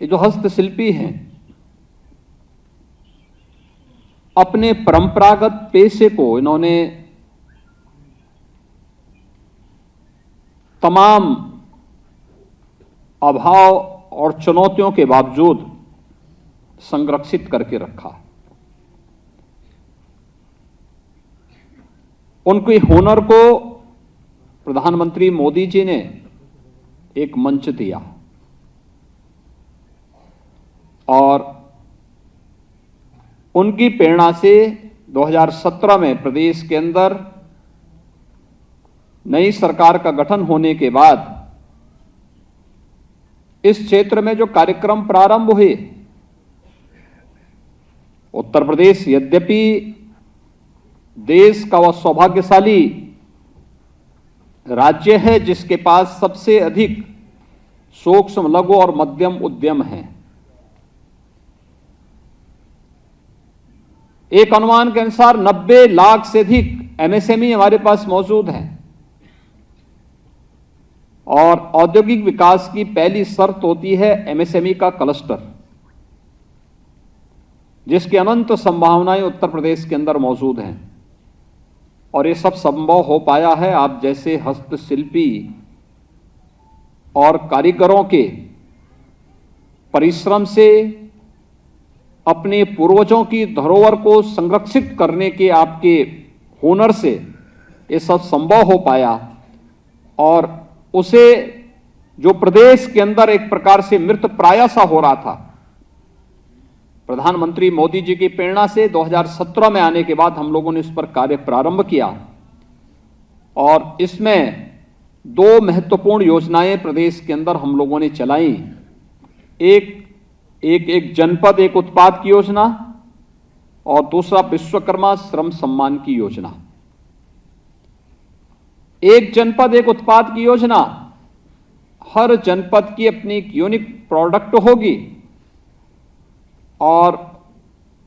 ये जो हस्तशिल्पी हैं, अपने परंपरागत पेशे को इन्होंने तमाम अभाव और चुनौतियों के बावजूद संरक्षित करके रखा। उनके हुनर को प्रधानमंत्री मोदी जी ने एक मंच दिया और उनकी प्रेरणा से 2017 में प्रदेश के अंदर नई सरकार का गठन होने के बाद इस क्षेत्र में जो कार्यक्रम प्रारंभ हुए, उत्तर प्रदेश यद्यपि देश का वह सौभाग्यशाली राज्य है जिसके पास सबसे अधिक सूक्ष्म, लघु और मध्यम उद्यम हैं। एक अनुमान के अनुसार 90 लाख से अधिक एमएसएमई हमारे पास मौजूद हैं और औद्योगिक विकास की पहली शर्त होती है एमएसएमई का क्लस्टर, जिसकी अनंत संभावनाएं उत्तर प्रदेश के अंदर मौजूद हैं और ये सब संभव हो पाया है आप जैसे हस्तशिल्पी और कारीगरों के परिश्रम से, अपने पूर्वजों की धरोहर को संरक्षित करने के आपके हुनर से ये सब संभव हो पाया। और उसे जो प्रदेश के अंदर एक प्रकार से मृत प्राय सा हो रहा था, प्रधानमंत्री मोदी जी की प्रेरणा से 2017 में आने के बाद हम लोगों ने इस पर कार्य प्रारंभ किया और इसमें 2 महत्वपूर्ण योजनाएं प्रदेश के अंदर हम लोगों ने चलाई। एक जनपद एक उत्पाद की योजना और दूसरा विश्वकर्मा श्रम सम्मान की योजना। एक जनपद एक उत्पाद की योजना, हर जनपद की अपनी एक यूनिक प्रोडक्ट होगी और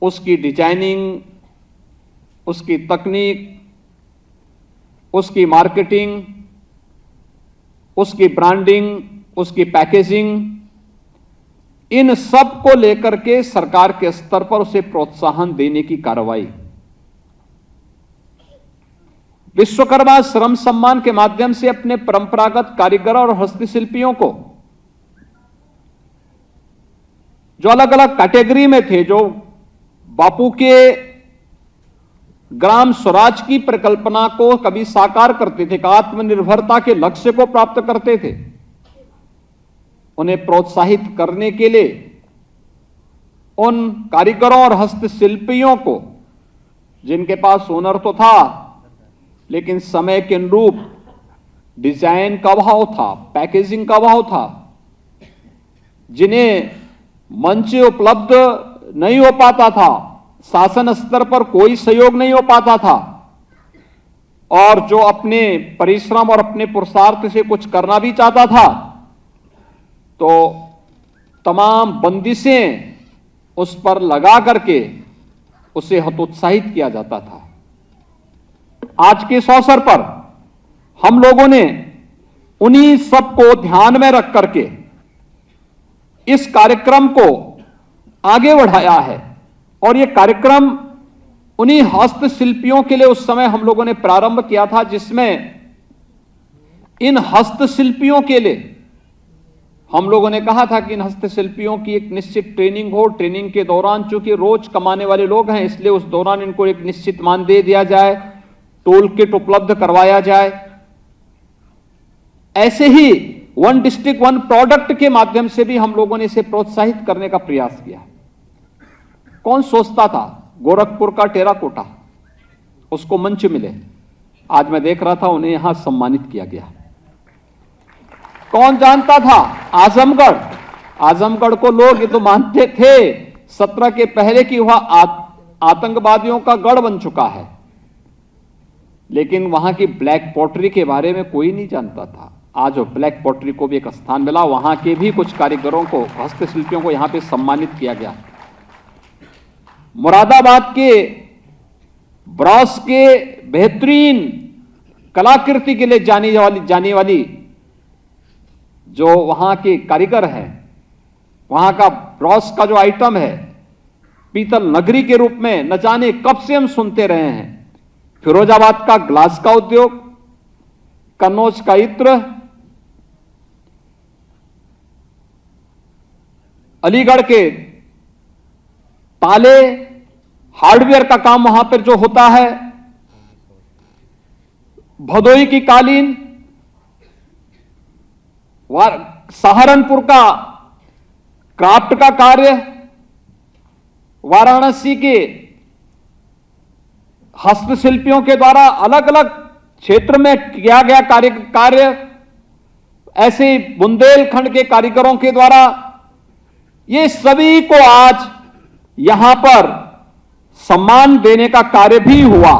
उसकी डिजाइनिंग, उसकी तकनीक, उसकी मार्केटिंग, उसकी ब्रांडिंग, उसकी पैकेजिंग, इन सब को लेकर के सरकार के स्तर पर उसे प्रोत्साहन देने की कार्रवाई। विश्वकर्मा श्रम सम्मान के माध्यम से अपने परंपरागत कारीगर और हस्तशिल्पियों को जो अलग अलग कैटेगरी में थे, जो बापू के ग्राम स्वराज की परिकल्पना को कभी साकार करते थे, आत्मनिर्भरता के लक्ष्य को प्राप्त करते थे, उन्हें प्रोत्साहित करने के लिए उन कारीगरों और हस्तशिल्पियों को जिनके पास हुनर तो था लेकिन समय के अनुरूप डिजाइन का अभाव था, पैकेजिंग का अभाव था, जिन्हें मंच उपलब्ध नहीं हो पाता था, शासन स्तर पर कोई सहयोग नहीं हो पाता था और जो अपने परिश्रम और अपने पुरुषार्थ से कुछ करना भी चाहता था तो तमाम बंदिशें उस पर लगा करके उसे हतोत्साहित किया जाता था। आज के इस अवसर पर हम लोगों ने उन्हीं सबको ध्यान में रख करके इस कार्यक्रम को आगे बढ़ाया है और यह कार्यक्रम उन्हीं हस्तशिल्पियों के लिए उस समय हम लोगों ने प्रारंभ किया था, जिसमें इन हस्तशिल्पियों के लिए हम लोगों ने कहा था कि इन हस्तशिल्पियों की एक निश्चित ट्रेनिंग हो। ट्रेनिंग के दौरान चूंकि रोज कमाने वाले लोग हैं, इसलिए उस दौरान इनको एक निश्चित मानदेय दिया जाए, टूल किट उपलब्ध करवाया जाए। ऐसे ही वन डिस्ट्रिक्ट वन प्रोडक्ट के माध्यम से भी हम लोगों ने इसे प्रोत्साहित करने का प्रयास किया। कौन सोचता था गोरखपुर का टेराकोटा उसको मंच मिले, आज मैं देख रहा था उन्हें यहां सम्मानित किया गया। कौन जानता था आजमगढ़ को लोग ये तो मानते थे 17 के पहले की वह आतंकवादियों का गढ़ बन चुका है, लेकिन वहां की ब्लैक पॉटरी के बारे में कोई नहीं जानता था। आज ब्लैक पॉटरी को भी एक स्थान मिला, वहां के भी कुछ कारीगरों को, हस्तशिल्पियों को यहां पे सम्मानित किया गया। मुरादाबाद के ब्रॉस के बेहतरीन कलाकृति के लिए जानी वाली जो वहां के कारीगर हैं, वहां का ब्रॉस का जो आइटम है, पीतल नगरी के रूप में न जाने कब से हम सुनते रहे हैं। फिरोजाबाद का ग्लास का उद्योग, कन्नौज का इत्र, अलीगढ़ के ताले, हार्डवेयर का काम वहां पर जो होता है, भदोई की कालीन, सहारनपुर का क्राफ्ट का कार्य, वाराणसी के हस्तशिल्पियों के द्वारा अलग अलग क्षेत्र में किया गया कार्य, ऐसे बुंदेलखंड के कारीगरों के द्वारा, ये सभी को आज यहां पर सम्मान देने का कार्य भी हुआ।